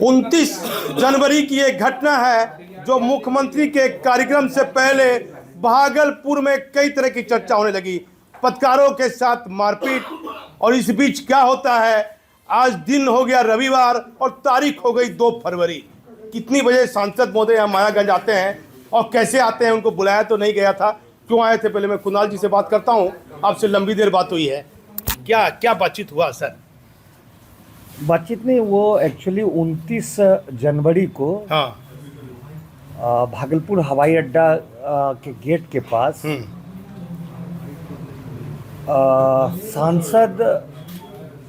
29 जनवरी की एक घटना है जो मुख्यमंत्री के कार्यक्रम से पहले भागलपुर में कई तरह की चर्चा होने लगी, पत्रकारों के साथ मारपीट। और इस बीच क्या होता है, आज दिन हो गया रविवार और तारीख हो गई 2 फरवरी। कितनी बजे सांसद महोदय यहाँ मायागंज आते हैं और कैसे आते हैं? उनको बुलाया तो नहीं गया था, क्यों आए थे? पहले मैं कुणाल जी से बात करता हूँ, आपसे लंबी देर बात हुई है, क्या बातचीत हुआ सर? बातचीत नहीं, वो एक्चुअली 29 जनवरी को भागलपुर हवाई अड्डा के गेट के पास सांसद,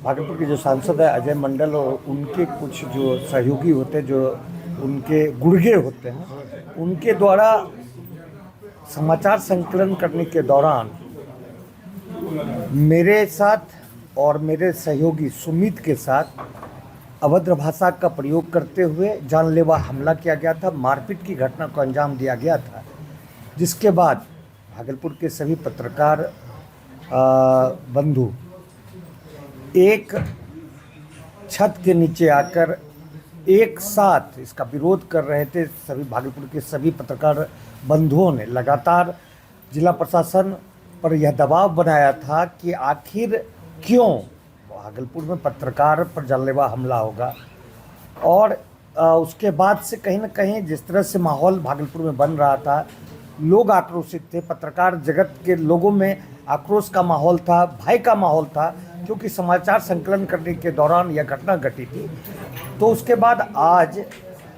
भागलपुर के जो सांसद है अजय मंडल और उनके कुछ जो सहयोगी होते हैं, जो उनके गुर्गे होते हैं, उनके द्वारा समाचार संकलन करने के दौरान मेरे साथ और मेरे सहयोगी सुमित के साथ अभद्र भाषा का प्रयोग करते हुए जानलेवा हमला किया गया था, मारपीट की घटना को अंजाम दिया गया था। जिसके बाद भागलपुर के सभी पत्रकार बंधु एक छत के नीचे आकर एक साथ इसका विरोध कर रहे थे। सभी भागलपुर के सभी पत्रकार बंधुओं ने लगातार जिला प्रशासन पर यह दबाव बनाया था कि आखिर क्यों भागलपुर में पत्रकार पर जानलेवा हमला होगा। और उसके बाद से कहीं ना कहीं जिस तरह से माहौल भागलपुर में बन रहा था, लोग आक्रोशित थे, पत्रकार जगत के लोगों में आक्रोश का माहौल था, भय का माहौल था, क्योंकि समाचार संकलन करने के दौरान यह घटना घटी थी। तो उसके बाद आज,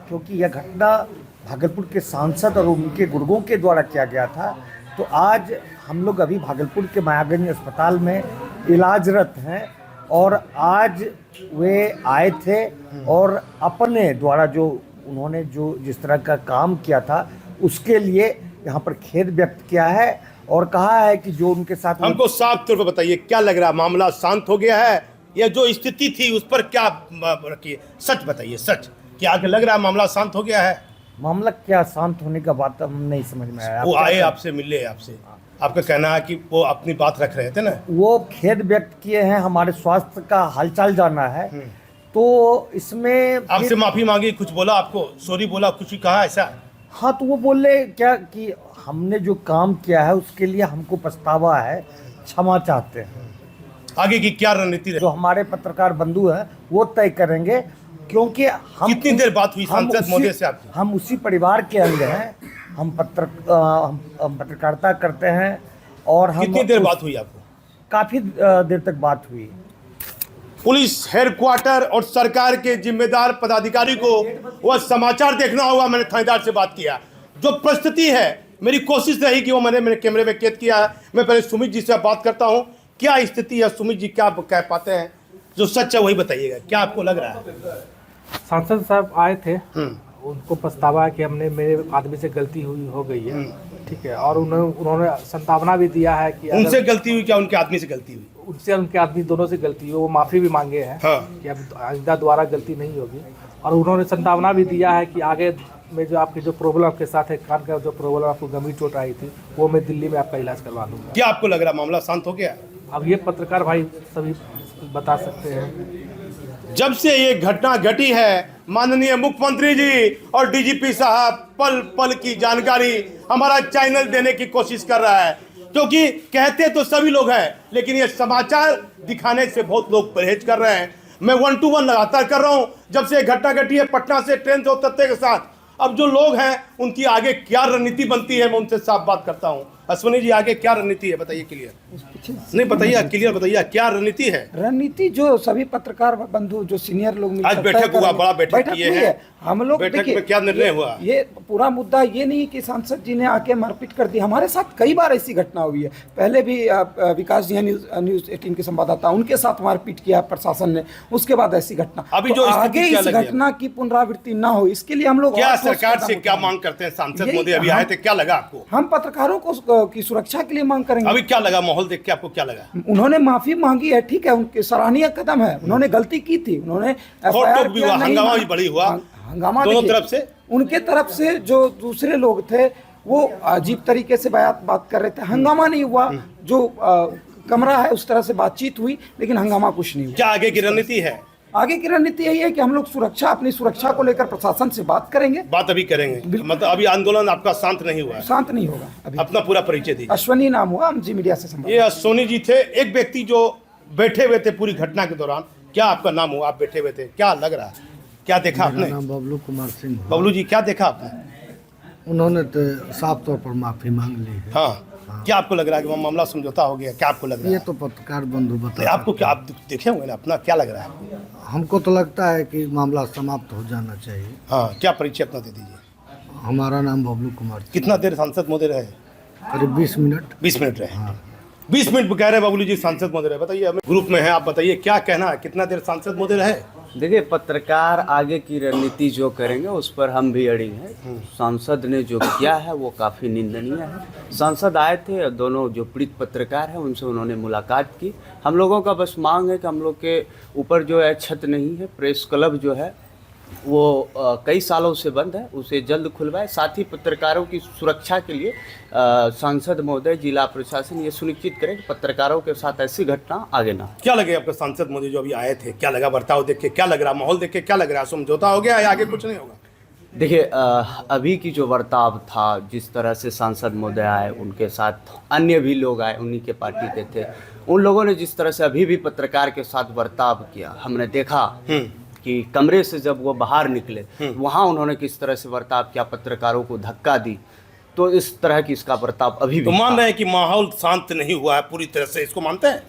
क्योंकि यह घटना भागलपुर के सांसद और उनके गुर्गों के द्वारा किया गया था, तो आज हम लोग अभी भागलपुर के मायागंज अस्पताल में इलाजरत हैं। और आज वे आए थे और अपने द्वारा जो उन्होंने जिस तरह का काम किया था उसके लिए यहाँ पर खेद व्यक्त किया है और कहा है कि जो उनके साथ, हमको साफ तौर पर बताइए, क्या लग रहा है, मामला शांत हो गया है या जो स्थिति थी उस पर क्या रखिए? सच बताइए, सच क्या लग रहा है, मामला शांत हो गया है? मामला क्या शांत होने का बात हम नहीं समझ में आया। वो आए आपसे मिले, आपसे आपका कहना है कि वो अपनी बात रख रहे थे ना? वो खेद व्यक्त किए हैं, हमारे स्वास्थ्य का हालचाल जाना है। तो इसमें आपसे माफी मांगी, कुछ बोला आपको, सॉरी बोला, कुछ कहा ऐसा? हाँ, तो वो बोले क्या कि हमने जो काम किया है उसके लिए हमको पछतावा है, क्षमा चाहते हैं। आगे की क्या रणनीति जो हमारे पत्रकार बंधु हैं वो तय करेंगे, क्योंकि हम कितनी देर बात हुई सांसद महोदय से आपकी? हम उसी परिवार के अंग हैं, हम पत्रकारिता करते हैं। और हम कितनी देर बात हुई आपको? काफ़ी देर तक बात हुई। पुलिस हेडक्वार्टर और सरकार के जिम्मेदार पदाधिकारी को वह समाचार देखना होगा। मैंने थानेदार से बात किया, जो परिस्थिति है, मेरी कोशिश रही कि वो मैंने कैमरे में कैद किया है। मैं पहले सुमित जी से बात करता हूँ, क्या स्थिति है सुमित जी, क्या कह पाते हैं? जो सच है वही बताइएगा, क्या आपको लग रहा है? सांसद साहब आए थे, उनको पछतावा है कि हमने, मेरे आदमी से गलती हुई हो गई है, ठीक है। और उन्होंने संतावना भी दिया है कि उनसे गलती हुई, क्या उनके आदमी से गलती हुई? उनसे, उनके आदमी दोनों से गलती हुई, वो माफ़ी भी मांगे हैं कि अब आइंदा दोबारा गलती नहीं होगी। और उन्होंने संतावना भी दिया है कि आगे में जो आपकी जो प्रॉब्लम आपके साथ है, कान का जो प्रॉब्लम आपको गंभीर चोट आई थी, वो मैं दिल्ली में आपका इलाज करवा दूँगा। क्या आपको लग रहा मामला शांत हो गया? अब ये पत्रकार भाई सभी बता सकते हैं। जब से ये घटना घटी है, माननीय मुख्यमंत्री जी और डीजीपी साहब पल पल की जानकारी हमारा चैनल देने की कोशिश कर रहा है, क्योंकि कहते तो सभी लोग हैं, लेकिन ये समाचार दिखाने से बहुत लोग परहेज कर रहे हैं। मैं 1 to 1 लगातार कर रहा हूँ जब से घटना घटी है, पटना से ट्रेन से उतरते के साथ। अब जो लोग हैं उनकी आगे क्या रणनीति बनती है, मैं उनसे साफ बात करता हूँ। अश्विनी जी, आगे क्या रणनीति है बताइए, क्लियर नहीं बताइए, क्लियर बताइए क्या रणनीति है? रणनीति जो सभी पत्रकार बंधु, जो सीनियर लोग आज बैठक हुआ, बड़ा बैठक किए हैं, हम लोग बैठक में क्या निर्णय हुआ? ये पूरा मुद्दा ये नहीं कि सांसद जी ने आके मारपीट कर दी। हमारे साथ कई बार ऐसी घटना हुई है, पहले भी विकास जी न्यूज़ 18 के संवाददाता, उनके साथ मारपीट किया प्रशासन ने, उसके बाद ऐसी घटना। अभी जो आगे इस घटना की पुनरावृत्ति ना हो, इसके लिए हम लोग क्या सरकार से क्या मांग करते हैं? सांसद मोदी अभी आए थे, क्या लगा आपको? हम पत्रकारों को की सुरक्षा के लिए मांग करेंगे। अभी क्या लगा, माहौल देख के आपको क्या लगा? उन्होंने माफी मांगी है, ठीक है, उनके सराहनीय कदम है, उन्होंने गलती की थी, उन्होंने हंगामा भी बड़ी हुआ, हंगामा दोनों तरफ से। उनके तरफ से जो दूसरे लोग थे वो अजीब तरीके से बात कर रहे थे, हंगामा नहीं हुआ। जो कमरा है उस तरह से बातचीत हुई, लेकिन हंगामा कुछ नहीं हुआ। क्या आगे की रणनीति है? आगे की रणनीति यही है कि हम लोग सुरक्षा, अपनी सुरक्षा को लेकर प्रशासन से बात करेंगे। बात अभी करेंगे, मतलब अभी आंदोलन आपका शांत नहीं हुआ है। शांत नहीं होगा अभी। अपना पूरा परिचय दीजिए। अश्वनी नाम हुआ, हम जी मीडिया से संपर्क। ये अश्वनी जी थे, एक व्यक्ति जो बैठे हुए थे पूरी घटना के दौरान। क्या आपका नाम हुआ, आप बैठे हुए थे, क्या लग रहा है, क्या देखा आपने? नाम बबलू कुमार सिंह। बबलू जी क्या देखा आपने? उन्होंने तो साफ तौर पर माफी मांग ली है। हाँ, क्या आपको लग रहा है कि वो मामला समझौता हो गया? क्या आपको लग रहा ये है? तो पत्रकार बंधु बता आपको क्या, आप देखे होंगे ना, अपना क्या लग रहा है आपको? हमको तो लगता है कि मामला समाप्त हो जाना चाहिए। हाँ, क्या परिचय अपना दे दीजिए। हमारा नाम बबलू कुमार सिंह। कितना देर सांसद महोदय रहे? करीब 20 मिनट। 20 मिनट रहे। 20 मिनट कह रहे बबलू जी सांसद महोदय रहे। बताइए, हमें ग्रुप में है, आप बताइए क्या कहना है, कितना देर सांसद महोदय रहे? देखिए, पत्रकार आगे की रणनीति जो करेंगे उस पर हम भी अड़ी हैं। सांसद ने जो किया है वो काफ़ी निंदनीय है। सांसद आए थे, दोनों जो पीड़ित पत्रकार हैं उनसे उन्होंने मुलाकात की। हम लोगों का बस मांग है कि हम लोग के ऊपर जो है छत नहीं है, प्रेस क्लब जो है वो कई सालों से बंद है, उसे जल्द खुलवाए। साथ ही पत्रकारों की सुरक्षा के लिए सांसद महोदय, जिला प्रशासन ये सुनिश्चित करें कि पत्रकारों के साथ ऐसी घटना आगे ना हो। क्या लगे आपको सांसद महोदय जो अभी आए थे, क्या लगा बर्ताव देख के, क्या लग रहा, माहौल देख के क्या लग रहा, समझौता हो गया या आगे कुछ नहीं होगा? देखिए, अभी की जो बर्ताव था, जिस तरह से सांसद महोदय आए, उनके साथ अन्य भी लोग आए, उन्हीं के पार्टी के थे, उन लोगों ने जिस तरह से अभी भी पत्रकार के साथ बर्ताव किया, हमने देखा कि कमरे से जब वो बाहर निकले वहाँ उन्होंने किस तरह से बर्ताव किया, पत्रकारों को धक्का दी। तो इस तरह की इसका बर्ताव अभी भी तो मान रहे हैं कि माहौल शांत नहीं हुआ है पूरी तरह से, इसको मानते हैं?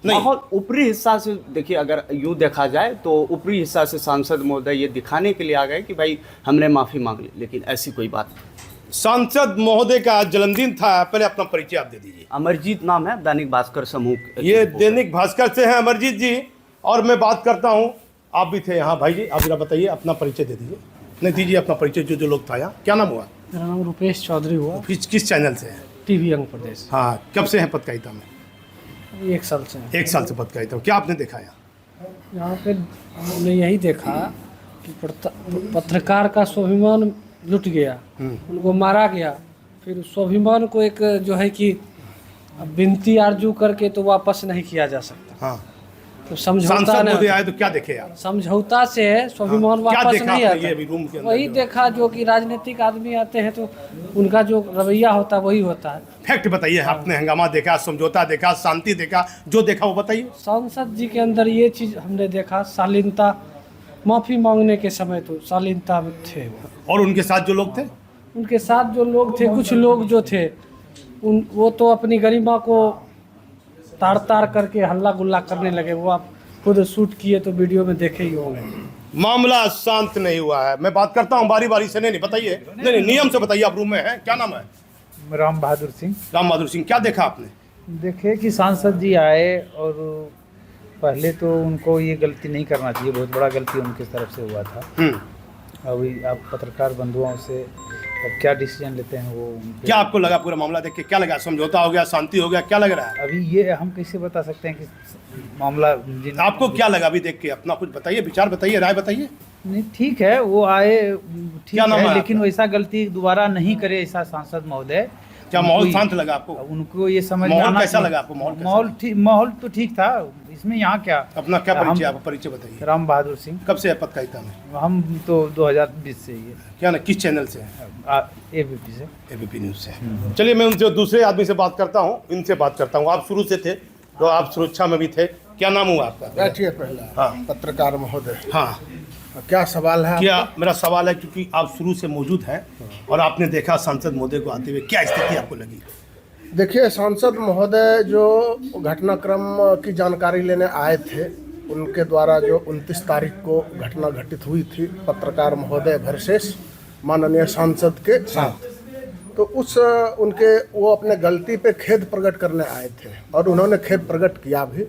नहीं, माहौल ऊपरी हिस्सा से देखिए, अगर यूँ देखा जाए तो ऊपरी हिस्सा से सांसद महोदय ये दिखाने के लिए आ गए कि भाई हमने माफ़ी मांग ली, लेकिन ऐसी कोई बात नहीं। सांसद महोदय का जन्मदिन था, पहले अपना परिचय आप दे दीजिए। अमरजीत नाम है, दैनिक भास्कर समूह। ये दैनिक भास्कर से हैं अमरजीत जी, और मैं बात करता हूँ, आप भी थे यहाँ। भाई जी, आप जरा बताइए, अपना परिचय दे दीजिए। नहीं, दीजिए अपना परिचय, जो लोग था यहाँ। क्या नाम हुआ? मेरा नाम रुपेश चौधरी हुआ। किस चैनल से है? टीवी अंग प्रदेश। हाँ, कब से हैं पत्रकारिता में? 1 साल से। 1 साल से पत्रकारिता में। क्या आपने देखा यहाँ पे हमने यही देखा कि पत्रकार का स्वाभिमान लुट गया, उनको मारा गया। फिर उस स्वाभिमान को एक जो है कि विनती आरजू करके तो वापस नहीं किया जा सकता। हाँ, तो समझौता सांसद ने महोदय आए तो क्या देखे आप? समझौता से स्वाभिमान क्या वापस देखा नहीं आपने ये अभी रूम के आता। अंदर वही जो? देखा जो कि राजनीतिक आदमी आते हैं तो उनका जो रवैया होता है वही होता है। फैक्ट बताइए, आपने हंगामा देखा, समझौता देखा, शांति देखा, जो देखा वो बताइए। सांसद जी के अंदर ये चीज़ हमने देखा, शालीनता, माफ़ी मांगने के समय तो शालीनता में थे वो। और उनके साथ जो लोग थे, उनके साथ जो लोग थे, कुछ लोग जो थे वो तो अपनी गरिमा को तार तार करके हल्ला गुल्ला करने लगे। वो आप खुद शूट किए तो वीडियो में देखे ही होंगे। मामला शांत नहीं हुआ है। मैं बात करता हूँ बारी बारी से। नहीं बताइए, नहीं नियम से बताइए, आप रूम में हैं, क्या नाम है? राम बहादुर सिंह। राम बहादुर सिंह, क्या देखा आपने? देखे कि सांसद जी आए और पहले तो उनको ये गलती नहीं करना चाहिए, बहुत बड़ा गलती उनकी तरफ से हुआ था। अभी आप पत्रकार बंधुओं से अब क्या डिसीजन लेते हैं वो उनके। क्या आपको लगा पूरा मामला देख के, क्या लगा? समझौता हो गया, शांति हो गया, क्या लग रहा है? अभी ये हम कैसे बता सकते हैं कि मामला आपको क्या लगा अभी देख के? अपना कुछ बताइए, विचार बताइए, राय बताइए। नहीं, ठीक है, वो आए, ठीक क्या नाम है, है लेकिन वैसा गलती दोबारा नहीं करे ऐसा सांसद महोदय। क्या माहौल शांत लगा आपको? उनको ये समझ माहौल आना कैसा चाहिए। लगा आपको? माहौल कैसा माहौल तो ठीक था, इसमें यहाँ क्या। अपना क्या परिचय, हम- आप परिचय बताइए। राम बहादुर सिंह। कब से है पत्रकारिता में? हम तो 2020 से ही है, क्या ना, किस चैनल से है? एबीपी से। एबीपी न्यूज से। चलिए, मैं उनसे दूसरे आदमी से बात करता हूँ, इनसे बात करता हूँ। आप शुरू से थे तो आप सुरक्षा में भी थे, क्या नाम हुआ आपका? बैठिए पहले। हाँ। पत्रकार महोदय, हाँ, क्या सवाल है? क्या मेरा सवाल है, क्योंकि आप शुरू से मौजूद हैं और आपने देखा सांसद महोदय को आते हुए, क्या स्थिति आपको लगी? देखिए, सांसद महोदय जो घटनाक्रम की जानकारी लेने आए थे, उनके द्वारा जो 29 तारीख को घटना घटित हुई थी पत्रकार महोदय वर्सेस माननीय सांसद के साथ, तो उस उनके वो अपने गलती पे खेद प्रकट करने आए थे और उन्होंने खेद प्रकट किया भी।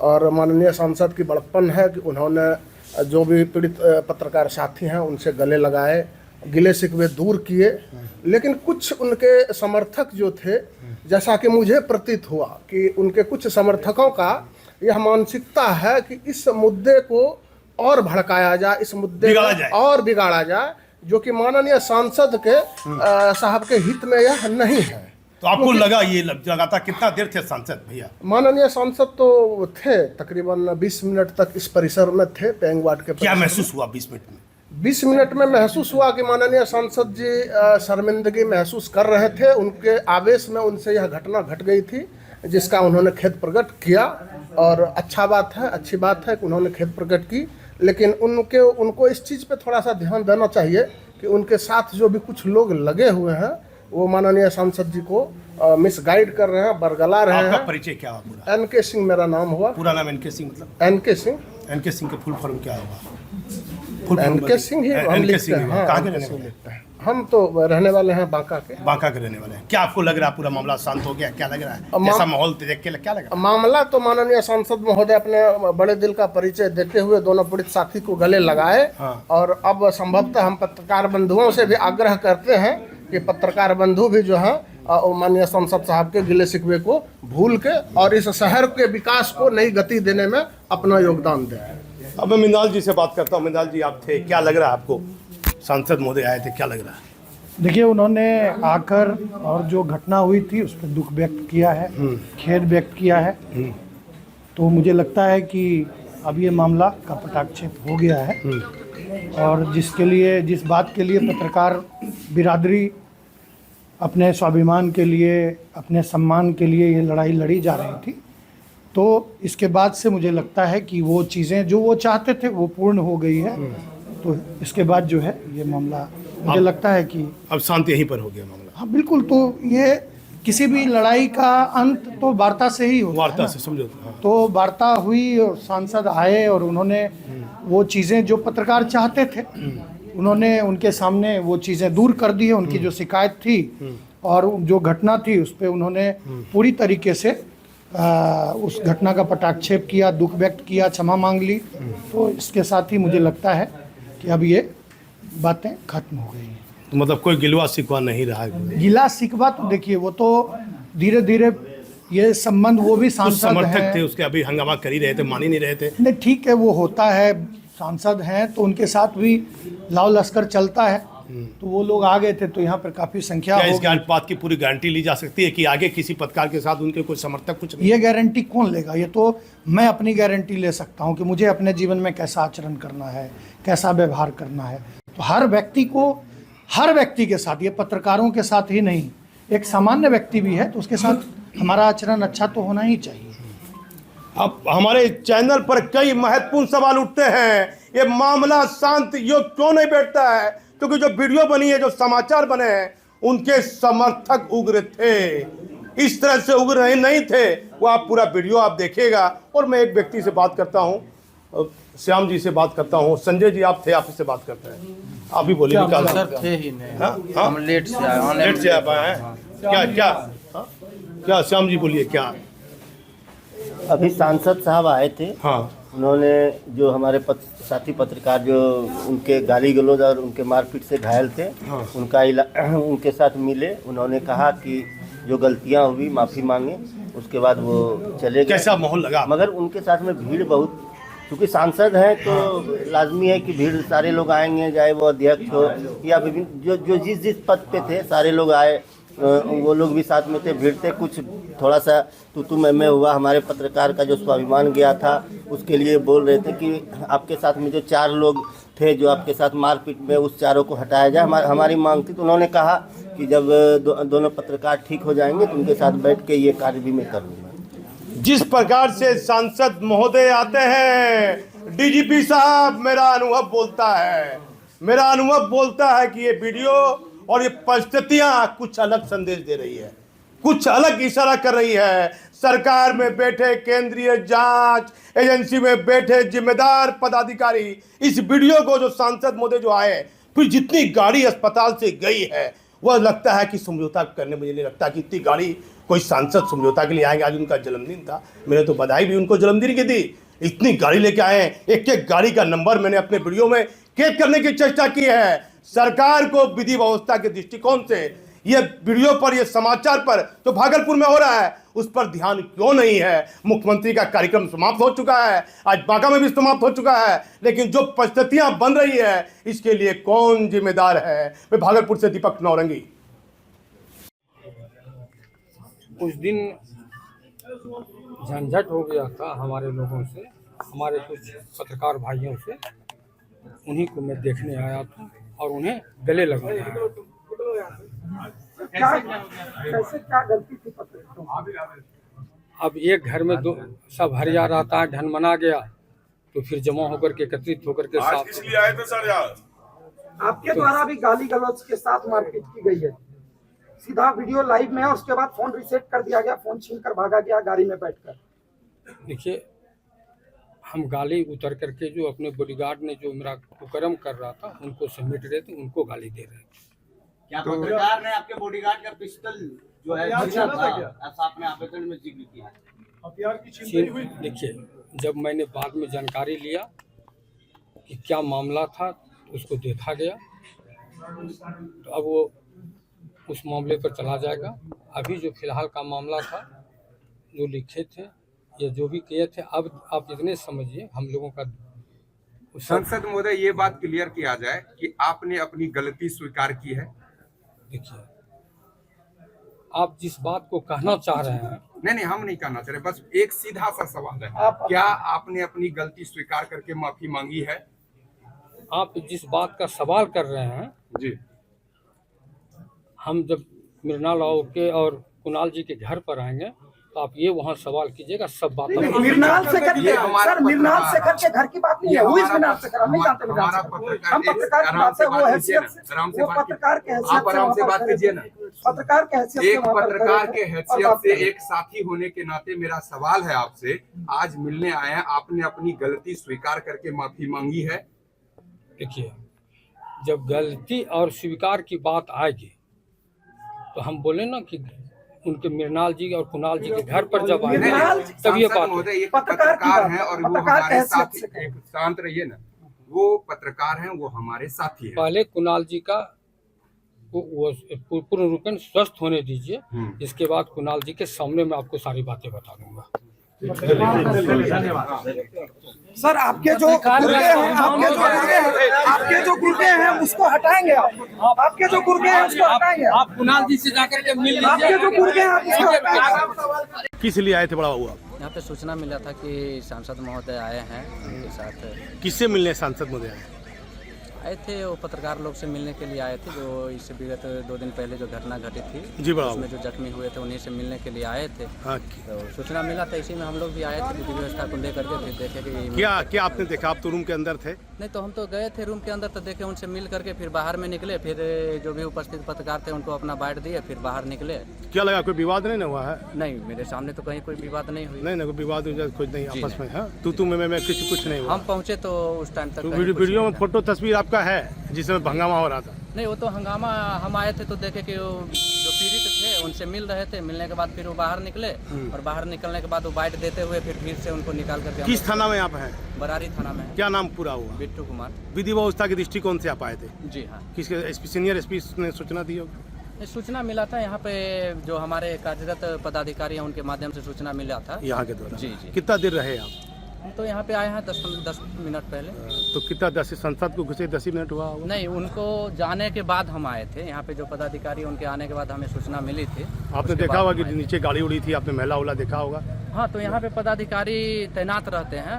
और माननीय सांसद की बड़प्पन है कि उन्होंने जो भी पीड़ित पत्रकार साथी हैं उनसे गले लगाए, गिले शिकवे दूर किए। लेकिन कुछ उनके समर्थक जो थे, जैसा कि मुझे प्रतीत हुआ कि उनके कुछ समर्थकों का यह मानसिकता है कि इस मुद्दे को और भड़काया जाए, इस मुद्दे को और बिगाड़ा जाए, जो कि माननीय सांसद के साहब के हित में यह नहीं है। तो आपको लगा ये लगातार कितना देर थे सांसद भैया? माननीय सांसद तो थे तकरीबन 20 मिनट तक इस परिसर में थे, पेंग वार्ड के क्या महसूस हुआ 20 मिनट में? 20 मिनट में महसूस हुआ कि माननीय सांसद जी शर्मिंदगी महसूस कर रहे थे। उनके आवेश में उनसे यह घटना घट गई थी, जिसका उन्होंने खेद प्रकट किया, और अच्छी बात है कि उन्होंने खेद प्रकट की। लेकिन उनको इस चीज़ पे थोड़ा सा ध्यान देना चाहिए कि उनके साथ जो भी कुछ लोग लगे हुए हैं वो माननीय सांसद जी को मिसगाइड कर रहे हैं, बरगला रहे हैं। आपका परिचय क्या हुआ पूरा? एनके सिंह मेरा नाम हुआ। पूरा नाम एनके सिंह मतलब? एनके सिंह। एनके सिंह के फुल फॉर्म क्या होगा? एनके सिंह ही हम लिखते हैं। हाँ, कहाँ के रहने वाले? हम तो रहने वाले हैं बांका के। बांका के रहने वाले हैं। क्या आपको लग रहा है पूरा मामला शांत हो गया? क्या लग रहा है, जैसा माहौल देख के क्या लगा? मामला तो माननीय सांसद महोदय अपने बड़े दिल का परिचय देते हुए दोनों पीड़ित साथी को गले लगाए। हाँ। और अब संभवतः हम पत्रकार बंधुओं से भी आग्रह करते हैं कि पत्रकार बंधु भी जो है माननीय सांसद साहब के गिले शिकवे को भूल के और इस शहर के विकास को नई गति देने में अपना योगदान दें। अब मैं मिंदाल जी से बात करता हूँ। मिंदाल जी, आप थे, क्या लग रहा है आपको? सांसद महोदय आए थे, क्या लग रहा है? देखिए, उन्होंने आकर और जो घटना हुई थी उस पर दुख व्यक्त किया है, खेद व्यक्त किया है। तो मुझे लगता है कि अब ये मामला का पटाक्षेप हो गया है, और जिस बात के लिए पत्रकार बिरादरी अपने स्वाभिमान के लिए, अपने सम्मान के लिए ये लड़ाई लड़ी जा रही थी, तो इसके बाद से मुझे लगता है कि वो चीज़ें जो वो चाहते थे वो पूर्ण हो गई है। तो इसके बाद जो है ये मामला मुझे लगता है कि अब शांत यहीं पर हो गया मामला। हाँ बिल्कुल। तो ये किसी भी लड़ाई का अंत तो वार्ता से ही होता है, वार्ता से, समझो। हाँ। तो वार्ता हुई और सांसद आए और उन्होंने वो चीज़ें जो पत्रकार चाहते थे उन्होंने उनके सामने वो चीज़ें दूर कर दी है। उनकी जो शिकायत थी और जो घटना थी उस पर उन्होंने पूरी तरीके से उस घटना का पटाक्षेप किया, दुख व्यक्त किया, क्षमा मांग ली। तो इसके साथ ही मुझे लगता है कि अब ये बातें खत्म हो गई हैं। तो मतलब कोई गिलवा शिकवा नहीं रहा? गिला शिकवा तो देखिए, वो तो धीरे धीरे ये संबंध, वो भी सांसद समर्थक थे उसके, अभी हंगामा कर ही रहे थे, मान ही नहीं रहे थे। नहीं, ठीक है, वो होता है, सांसद हैं तो उनके साथ भी लाव लश्कर चलता है। तो वो लोग आ गए थे तो यहाँ पर काफ़ी संख्या क्या हो इस बात की पूरी गारंटी ली जा सकती है कि आगे किसी पत्रकार के साथ उनके कोई समर्थक कुछ नहीं? ये गारंटी कौन लेगा? ये तो मैं अपनी गारंटी ले सकता हूँ कि मुझे अपने जीवन में कैसा आचरण करना है, कैसा व्यवहार करना है। तो हर व्यक्ति के साथ, ये पत्रकारों के साथ ही नहीं, एक सामान्य व्यक्ति भी है तो उसके साथ हमारा आचरण अच्छा तो होना ही चाहिए। अब हमारे चैनल पर कई महत्वपूर्ण सवाल उठते हैं, ये मामला शांत योग क्यों नहीं बैठता है? क्योंकि जो वीडियो बनी है, जो समाचार बने हैं, उनके समर्थक उग्र थे, इस तरह से उग्र नहीं थे। वो आप पूरा वीडियो आप देखिएगा। और मैं एक व्यक्ति से बात करता हूँ, श्याम जी से बात करता हूँ। संजय जी, आप थे, आप इससे बात करते हैं, आप भी बोलिए। सर थे ही नहीं। हाँ? हम लेट से आ पाए हैं। क्या श्याम जी बोलिए क्या? अभी सांसद साहब आए थे। हाँ। उन्होंने जो हमारे साथी पत्रकार जो उनके गाली गलौज और उनके मारपीट से घायल थे, हाँ। उनके साथ मिले। उन्होंने कहा कि जो गलतियां हुई माफ़ी मांगे, उसके बाद वो चले गए। कैसा माहौल लगा? मगर उनके साथ में भीड़ बहुत, क्योंकि सांसद हैं तो लाजमी है कि भीड़, सारे लोग आएंगे, चाहे वो अध्यक्ष हो या विभिन्न जो जिस पद पे थे सारे लोग आए, वो लोग भी साथ में थे, भीड़ थे। कुछ थोड़ा सा तू मैं हुआ, हमारे पत्रकार का जो स्वाभिमान गया था उसके लिए बोल रहे थे कि आपके साथ में जो 4 लोग थे जो आपके साथ मारपीट में, उस चारों को हटाया जाए, हमारी मांग थी। तो उन्होंने कहा कि जब दोनों पत्रकार ठीक हो जाएंगे तो उनके साथ बैठ के ये कार्य भी मैं कर लूँगा। जिस प्रकार से सांसद महोदय आते हैं, डीजीपी साहब, मेरा अनुभव बोलता है कि ये वीडियो और ये परिस्थितियां कुछ अलग संदेश दे रही है, कुछ अलग इशारा कर रही है। सरकार में बैठे, केंद्रीय जांच एजेंसी में बैठे जिम्मेदार पदाधिकारी इस वीडियो को, जो सांसद महोदय जो आए, फिर जितनी गाड़ी अस्पताल से गई है, वह लगता है कि समझौता करने, मुझे नहीं लगता कि इतनी गाड़ी कोई सांसद समझौता के लिए आएंगे। आज उनका जन्मदिन था, मैंने तो बधाई भी उनको जन्मदिन की दी। इतनी गाड़ी लेके आए हैं, एक गाड़ी का नंबर मैंने अपने वीडियो में कैद करने की चेष्टा की है। सरकार को विधि व्यवस्था के दृष्टिकोण से ये वीडियो पर, ये समाचार पर जो भागलपुर में हो रहा है, उस पर ध्यान क्यों नहीं है? मुख्यमंत्री का कार्यक्रम समाप्त हो चुका है, आज बांका में भी समाप्त हो चुका है, लेकिन जो परिस्थितियां बन रही है, इसके लिए कौन जिम्मेदार है? मैं भागलपुर से दीपक नौरंगी। उस दिन झंझट हो गया था हमारे लोगों से, हमारे कुछ पत्रकार भाइयों से, उन्हीं को मैं देखने आया था और उन्हें गले लगाया। क्या गलती थी पत्रकारों? अब एक घर में दो सब हरिया रहता है, ढनमना गया तो फिर जमा होकर के एकत्रित होकर के साथ इसलिए आए थे सर यार। आपके द्वारा भी गाली गलौज के साथ मारपीट की गई है, सीधा वीडियो लाइव में है, उसके बाद फोन रिसेट कर दिया गया, फोन छीन कर भागा गया गाड़ी में बैठकर। देखिए, हम गाली उतर करके जो अपने बॉडीगार्ड ने जो मेरा कुकर्म कर रहा था उनको समेट रहे थे, उनको गाली दे रहे थे। क्या पत्रकार ने आपके बॉडीगार्ड का पिस्टल जो है छीना था, ऐसा आपने आवेदन में जिक्र किया है? देखिए, जब मैंने बाद में जानकारी लिया कि क्या मामला था तो उसको देखा गया, तो अब वो उस मामले पर चला जाएगा। अभी जो फिलहाल का मामला था, जो लिखे थे या जो भी किए थे, अब आप इतने समझिए हम लोगों का सांसद महोदय, ये बात क्लियर किया जाए कि आपने अपनी गलती स्वीकार की है। देखिए, आप जिस बात को कहना चाह रहे हैं, नहीं, हम नहीं कहना चाह रहे, बस एक सीधा सा सवाल है, क्या आपने अपनी गलती स्वीकार करके माफी मांगी है? आप जिस बात का सवाल कर रहे हैं जी, हम जब मृणाल के और कुणाल जी के घर पर आएंगे तो आप ये वहाँ सवाल कीजिएगा, सब बात मृणाल शेखर के सर, मृणाल शेखर के घर की बात नहीं है, वो इस मृणाल शेखर हम नहीं जानते। हम पत्रकार की बात है, वो हैसियत से, वो पत्रकार के हैसियत से आराम से बात कीजिए ना। पत्रकार के हैसियत से, एक पत्रकार के हैसियत से, एक साथी होने के नाते मेरा सवाल है आपसे, आज मिलने आए हैं, आपने अपनी गलती स्वीकार करके माफी मांगी है? देखिए, जब गलती और स्वीकार की बात आएगी तो हम बोले ना कि उनके मृणाल जी और कुणाल जी के घर पर जब आएंगे तब ये बात। पत्रकार हैं और वो हमारे साथी, एक शांत रहिए ना, वो पत्रकार हैं, वो हमारे साथी हैं। पहले कुणाल जी का वो पूर्ण रूप में स्वस्थ होने दीजिए, इसके बाद कुणाल जी के सामने मैं आपको सारी बातें बता दूंगा। सर, आपके जो गुर्गे हैं, आपके जो गुर्गे हैं उसको हटाएंगे आप? आपके जो गुर्गे हैं उसको हटाएंगे आप कुणाल जी से जाकर के मिल लीजिए। आपके जो गुर्गे हैं आप उसको हटाएंगे? किस लिए आए थे बड़ा हुआ? यहाँ पे सूचना मिला था कि सांसद महोदय आए हैं, उनके साथ। किससे मिलने सांसद महोदय आए थे? वो पत्रकार लोग से मिलने के लिए आए थे, जो इससे विगत 2 दिन पहले जो घटना घटित थी जी, उसमें जो जख्मी हुए थे उन्हीं से मिलने के लिए आए थे। तो सूचना मिला था, इसी में हम लोग भी आए थे विधि व्यवस्था को लेकर के। फिर देखे कि क्या आपने देखा? आप तो रूम के अंदर थे। नहीं, तो हम तो गए थे रूम के अंदर, तो देखे उनसे मिल करके फिर बाहर में निकले। फिर जो भी उपस्थित पत्रकार थे उनको अपना बाइट दिए, फिर बाहर निकले। क्या लगा कोई विवाद नहीं हुआ है? नहीं, मेरे सामने तो कहीं कोई विवाद नहीं हुई। नहीं, कोई विवाद कुछ नहीं आपस में है? तू मैं कुछ नहीं हुआ। हम पहुँचे तो उस टाइम तक वीडियो में फोटो तस्वीर आपका है जिसमें हंगामा हो रहा था? नहीं, वो तो हंगामा, हम आए थे तो देखे कि जो पीड़ित थे उनसे मिल रहे थे। मिलने के बाद फिर वो बाहर निकले और बाहर निकलने के बाद वो बाइट देते हुए फिर भीड़ से उनको निकाल करके। किस थाना में आप हैं? बरारी थाना में। क्या नाम पूरा हुआ? बिट्टू कुमार। विधि व्यवस्था के दृष्टिकोण से आप आए थे? जी हाँ। किसके सीनियर एसपी ने सूचना दी होगी? सूचना मिला था यहाँ पे जो हमारे कार्यरत पदाधिकारी हैं उनके माध्यम से सूचना मिला था यहाँ के द्वारा। जी। कितना देर रहे आप? तो यहाँ पे आए हैं 10 मिनट पहले। तो कितना 10 संसद को घुसे 10 मिनट हुआ? नहीं, उनको जाने के बाद हम आए थे यहाँ पे। जो पदाधिकारी उनके आने के बाद हमें सूचना मिली थी। आपने देखा होगा कि नीचे गाड़ी उड़ी थी, आपने महिला उला देखा होगा? हाँ, तो यहाँ पे पदाधिकारी तैनात रहते हैं।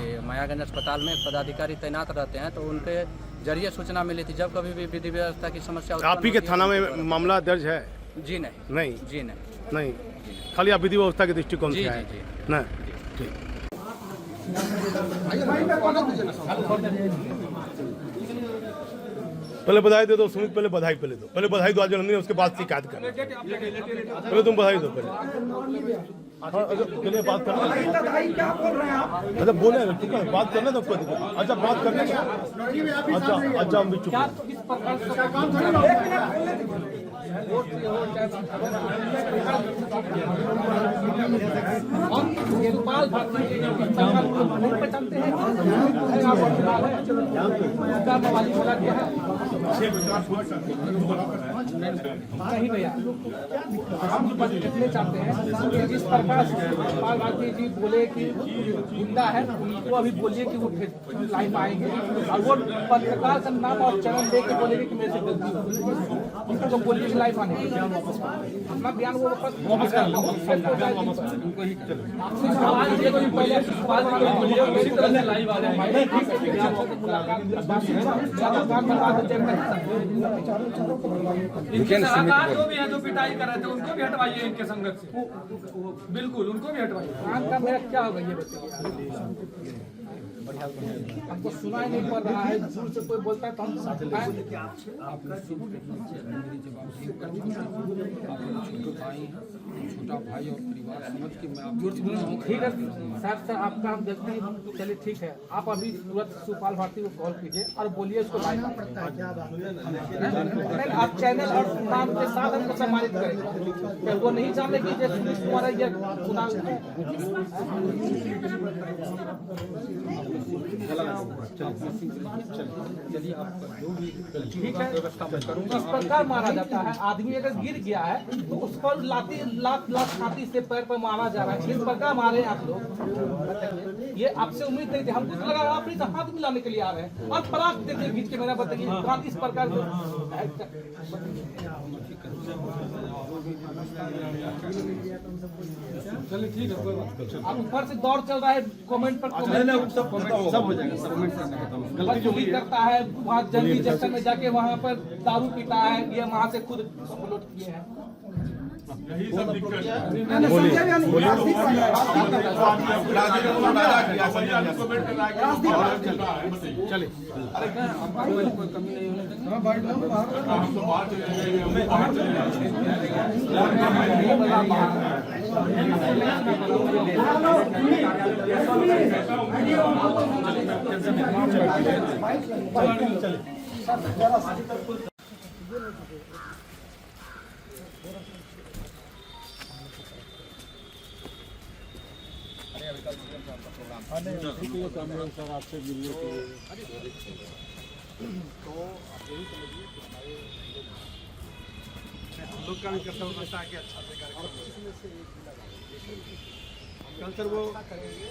ये मायागंज अस्पताल में पदाधिकारी तैनात रहते हैं, तो उनके जरिए सूचना मिली थी जब कभी भी विधि व्यवस्था की समस्या। आप ही के थाना में मामला दर्ज है? जी नहीं। जी नहीं। खाली आप विधि व्यवस्था के दृष्टिकोण से आए? नहीं, ठीक। पहले बधाई दे दो सुमित, पहले बधाई दो, आज जन्मदिन, उसके बाद शिकायत कर। पहले तुम बधाई दो पहले। बात करना, अच्छा बोले बात करना तो कोई दिक्कत। अच्छा बात करना, अच्छा हम भी चुप। चाहते हैं जिस प्रकार गोपाल भारती जी बोले कि जिंदा है, उनको अभी बोलिए कि वो लाइव आएंगे और वो पत्रकार का नाम और चरण दे के बोलेंगे कि मेरे से गलती हो, उनको बोलिए लाइव आने अपना बयान वो वापस कर लो उनको ही लाइव आ जाएंगे। जो भी है जो पिटाई कर रहे थे उनको भी हटवाइए इनके संगत से, बिल्कुल उनको भी हटवाइए। काम का मेरा क्या होगा ये बताइए, हमको सुनाई नहीं पड़ रहा है, दूर से कोई बोलता है तो हम छोटा भाई और परिवार समझ के मैं आप ठीक है सर आपका हम देखते हैं, चलिए ठीक है। आप अभी तुरंत सुपाल भारती को कॉल कीजिए और बोलिए उसको लाइव आप चैनल और नाम के साथ हमको सम्मानित करेंगे। वो नहीं जाने की जैसे सुनील कुमार है ये खुदा ठीक है। इस प्रकार मारा जाता है, आदमी अगर गिर गया है तो उस पर लात छाती से पैर पर मारा जा रहा है। इस प्रकार मारे आप लोग, ये आपसे उम्मीद नहीं थी। हमको तो लगा आप ही हाथ मिलाने के लिए आ रहे हैं और फराक देते खींच के मेरा बताइए इस प्रकार चलिए ठीक है कोई बात। अब ऊपर से दौड़ चल रहा है कमेंट पर, सब हो जाएगा, सब करता है वहाँ जल्दी जंक्शन में जाके वहाँ पर दारू पीता है, ये वहाँ से खुद अपलोड किए हैं। यही सब दिक्कत चलिए कोई कमी नहीं सर आपसे मिलने के लिए तो आप यही समझिए कि हमारे हम लोग का भी कर्तव्य बनता है कि अच्छा से कार्यक्रम कल सर वो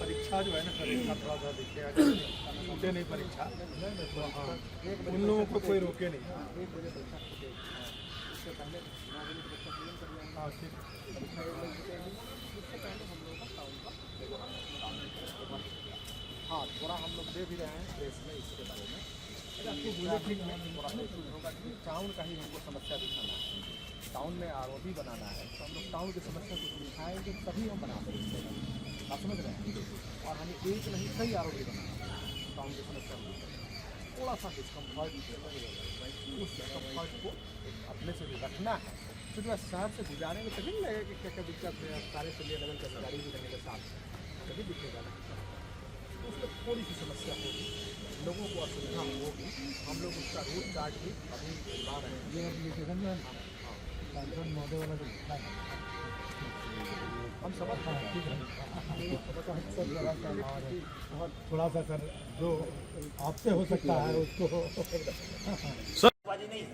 परीक्षा जो है ना परीक्षा थोड़ा सा देखिएगा, छूटे नहीं परीक्षा, उन लोगों को कोई रोके नहीं। हाँ ठीक, हाँ थोड़ा हम लोग दे भी रहे हैं प्रेस में इसके बारे में। आपको बोले ठीक है, थोड़ा होगा कि टाउन का ही हमको समस्या दिखाना है, टाउन में आरओबी बनाना है तो हम लोग टाउन की समस्या को दिखाएंगे तभी हम बना सकते हैं। आप समझ रहे हैं, और हमें एक नहीं कई आरओबी बनाना है टाउन की समस्या को। थोड़ा सा डिस्कम्फर्ट उस डिस्कम्फर्ट को अपने से भी रखना है, क्योंकि वह शहर से गुजारे में तभी लगेगा कि क्या क्या दिक्कत है। सारे से लिए लेवल के अधिकारी भी रहने के साथ कभी दिखेगा नहीं, उसमें थोड़ी सी समस्या होगी, लोगों को असुविधा होगी। हम लोग उसका रूट चार्ट भी अभी ला रहे हैं। ये एप्लीकेशन जो है सांसद महोदय वाला जो हम समझ थोड़ा सा सर जो आपसे हो सकता है उसको नहीं,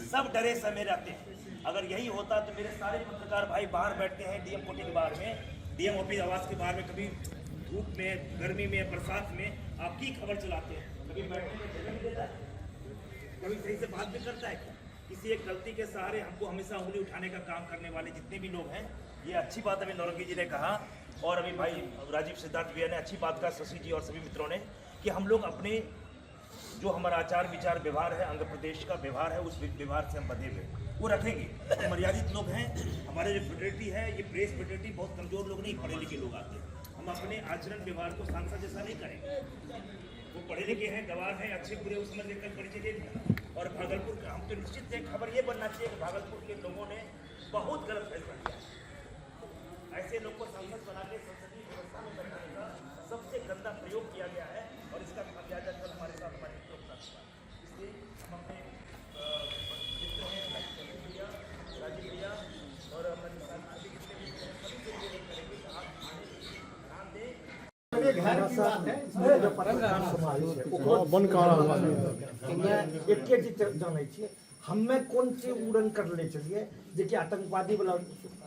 सब डरे समय रहते हैं। अगर यही होता तो मेरे सारे पत्रकार भाई बाहर बैठते हैं डीएम कोठी के बाहर में, डीएम ऑफिस आवास के बाहर में, कभी धूप में, गर्मी में, बरसात में आपकी खबर चलाते हैं, कभी बैठने में जगह नहीं देता है, कभी सही से बात भी करता है क्या? किसी एक गलती के सहारे हमको हमेशा उंगली उठाने का काम करने वाले जितने भी लोग हैं, ये अच्छी बात अभी नौरंगी जी ने कहा और अभी भाई राजीव सिद्धार्थ भैया ने अच्छी बात कहा, शशि जी और सभी मित्रों ने, कि हम लोग अपने जो हमारा आचार विचार व्यवहार है, आंध्र प्रदेश का व्यवहार है, उस व्यवहार से हम बंधे हुए वो रखेंगे। तो मर्यादित लोग हैं, हमारे जो फेडरेटी है, ये प्रेस फेडरेटी बहुत कमजोर लोग नहीं, पढ़े लिखे लोग आते हैं। हम अपने आचरण व्यवहार को सांसद जैसा नहीं करेंगे। वो पढ़े लिखे हैं, गवाह हैं, अच्छे बुरे उस समझ कल परिचय दे दिया। और भागलपुर का हम तो निश्चित है, खबर ये बनना चाहिए कि भागलपुर के लोगों ने बहुत गलत फैसला किया। ऐसे लोग को सांसद बना के संसदीय व्यवस्था में बैठाने का सबसे गंदा प्रयोग किया गया है और इसका खामियाजा कल हमारे साथ हमारे मित्रों के साथ हुआ। इसलिए हम अपने मित्र हैं राजीव भैया और हमारे साथ जितने भी सभी से ये करेंगे कि आप ध्यान दें। एक चीज जानै छियै, हमें कौन सी उड़न कर ले चलिए जे कि आतंकवादी वाला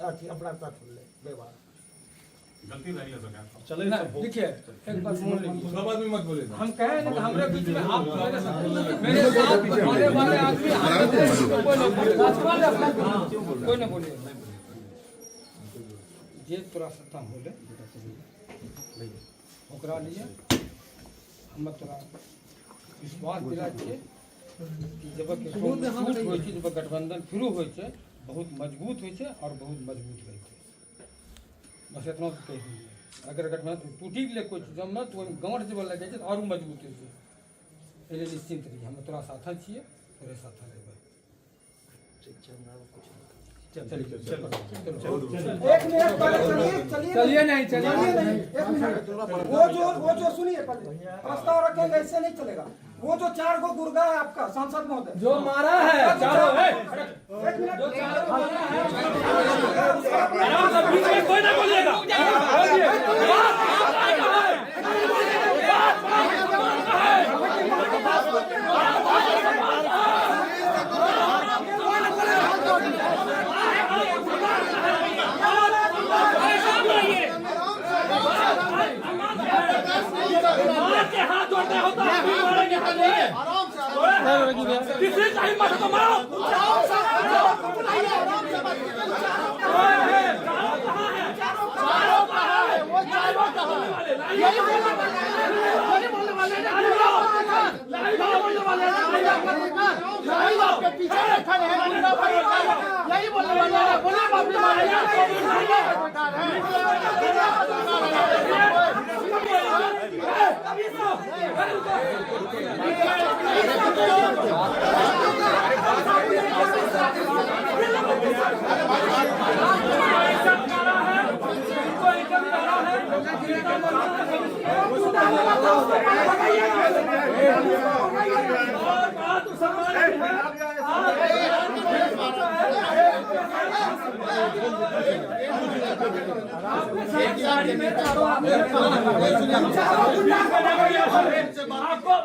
अथी अपना साथ व्यवहार चले ना, देखिए एक बात सुन लीजिए, सब आदमी मत बोले, हम कहे ना कि हमारे बीच में आप मेरे साथ बोलने वाले आदमी कोई ना बोले, जे तोरा सत्ता बोले ओकरा लिए हम तोरा विश्वास दिला छियै कि जब गठबंधन शुरू होइ छै बहुत मजबूत होइ छै और बहुत मजबूत रहै छै, बस इतना तो कह दिए। अगर गठबंधन टूटी गेलै कोई चीज में तो गाँव जब लग जाए और मजबूत होइ छै, पहले निश्चिंत रहिए, हम तोरा साथ छियै, तोरे साथ रहबै। चलिए नहीं वो जो सुनिए, प्रस्ताव रखेंगे, ऐसे नहीं चलेगा। वो जो 4 गो गुर्गा है आपका सांसद महोदय जो मारा है चारों है, जो बीच में कोई ना बोलिएगा, किसी का हिम्मत तो मारो,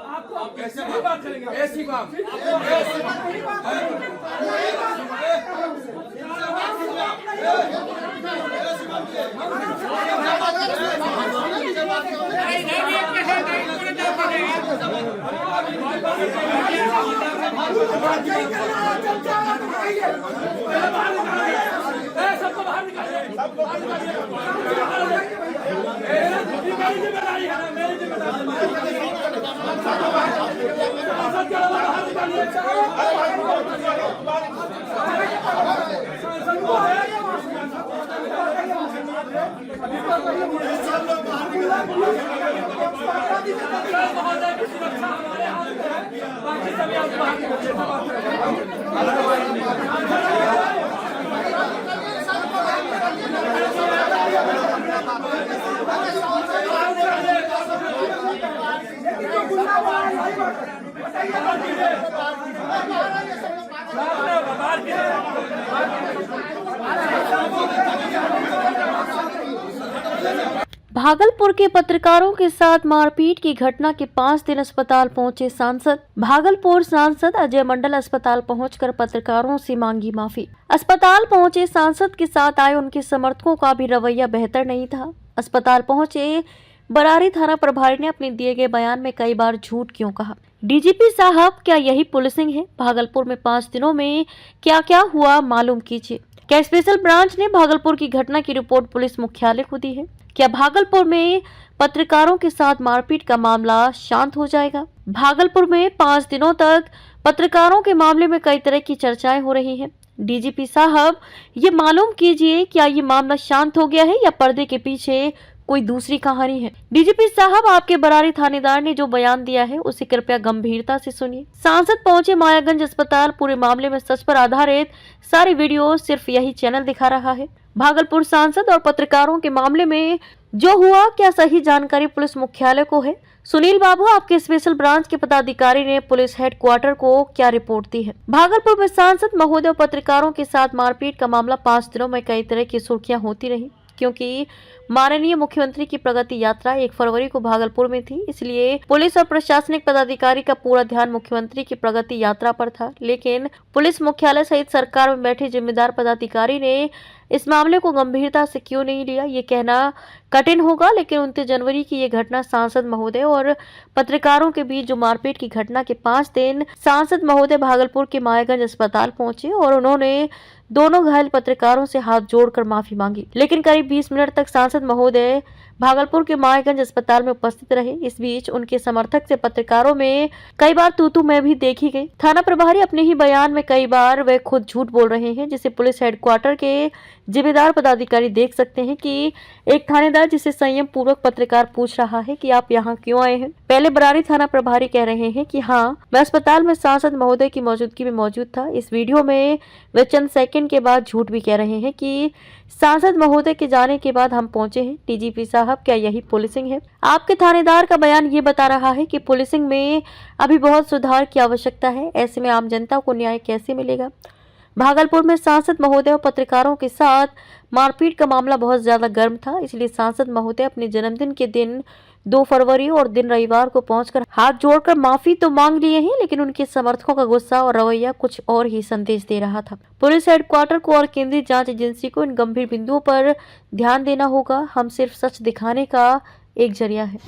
आपको ऐसी बात करेंगे, ऐसी बात सबको बाहर निकालिए, मेरी जिम्मेदारी है ना, मेरी जिम्मेदारी भागलपुर के पत्रकारों के साथ मारपीट की घटना के 5 दिन अस्पताल पहुंचे सांसद। भागलपुर सांसद अजय मंडल अस्पताल पहुंचकर पत्रकारों से मांगी माफी। अस्पताल पहुंचे सांसद के साथ आए उनके समर्थकों का भी रवैया बेहतर नहीं था। अस्पताल पहुंचे बरारी थाना प्रभारी ने अपने दिए गए बयान में कई बार झूठ क्यों कहा। डीजीपी साहब, क्या यही पुलिसिंग है? भागलपुर में 5 दिनों में क्या क्या हुआ मालूम कीजिए। क्या स्पेशल ब्रांच ने भागलपुर की घटना की रिपोर्ट पुलिस मुख्यालय को दी है? क्या भागलपुर में पत्रकारों के साथ मारपीट का मामला शांत हो जाएगा? भागलपुर में 5 दिनों तक पत्रकारों के मामले में कई तरह की चर्चाएं हो रही हैं। डीजीपी साहब, ये मालूम कीजिए, क्या ये मामला शांत हो गया है या पर्दे के पीछे कोई दूसरी कहानी है? डीजीपी साहब, आपके बरारी थानेदार ने जो बयान दिया है उसे कृपया गंभीरता से सुनिए। सांसद पहुंचे मायागंज अस्पताल। पूरे मामले में सच पर आधारित सारी वीडियो सिर्फ यही चैनल दिखा रहा है। भागलपुर सांसद और पत्रकारों के मामले में जो हुआ, क्या सही जानकारी पुलिस मुख्यालय को है? सुनील बाबू, आपके स्पेशल ब्रांच के पदाधिकारी ने पुलिस हेडक्वार्टर को क्या रिपोर्ट दी है? भागलपुर में सांसद महोदय और पत्रकारों के साथ मारपीट का मामला 5 दिनों में कई तरह की सुर्खियां होती रही, क्योंकि माननीय मुख्यमंत्री की प्रगति यात्रा 1 फरवरी को भागलपुर में थी, इसलिए पुलिस और प्रशासनिक पदाधिकारी का पूरा ध्यान मुख्यमंत्री की प्रगति यात्रा पर था। लेकिन पुलिस मुख्यालय सहित सरकार में बैठे जिम्मेदार पदाधिकारी ने इस मामले को गंभीरता से क्यों नहीं लिया, ये कहना कठिन होगा। लेकिन 29 जनवरी की ये घटना सांसद महोदय और पत्रकारों के बीच जो मारपीट की घटना के 5 दिन सांसद महोदय भागलपुर के मायागंज अस्पताल पहुंचे और उन्होंने दोनों घायल पत्रकारों से हाथ जोड़कर माफी मांगी। लेकिन करीब 20 मिनट तक सांसद महोदय भागलपुर के मायागंज अस्पताल में उपस्थित रहे। इस बीच उनके समर्थक से पत्रकारों में कई बार तू मैं भी देखी गई। थाना प्रभारी अपने ही बयान में कई बार वे खुद झूठ बोल रहे हैं, जिसे पुलिस हेडक्वार्टर के जिम्मेदार पदाधिकारी देख सकते हैं कि एक थानेदार जिसे संयम पूर्वक पत्रकार पूछ रहा है कि आप यहाँ क्यों आए हैं। पहले बरारी थाना प्रभारी कह रहे हैं कि हाँ, मैं अस्पताल में सांसद महोदय की मौजूदगी में मौजूद था। इस वीडियो में वे चंद सेकंड के बाद झूठ भी कह रहे हैं कि सांसद महोदय के जाने के बाद हम पहुंचे हैं। डीजीपी साहब, क्या यही पुलिसिंग है? आपके थानेदार का बयान ये बता रहा है कि पुलिसिंग में अभी बहुत सुधार की आवश्यकता है। ऐसे में आम जनता को न्याय कैसे मिलेगा? भागलपुर में सांसद महोदय और पत्रकारों के साथ मारपीट का मामला बहुत ज्यादा गर्म था, इसलिए सांसद महोदय अपने जन्मदिन के दिन 2 फरवरी और दिन रविवार को पहुंचकर हाथ जोड़कर माफी तो मांग लिए हैं, लेकिन उनके समर्थकों का गुस्सा और रवैया कुछ और ही संदेश दे रहा था। पुलिस हेडक्वार्टर को और केंद्रीय जांच एजेंसी को इन गंभीर बिंदुओं पर ध्यान देना होगा। हम सिर्फ सच दिखाने का एक जरिया है।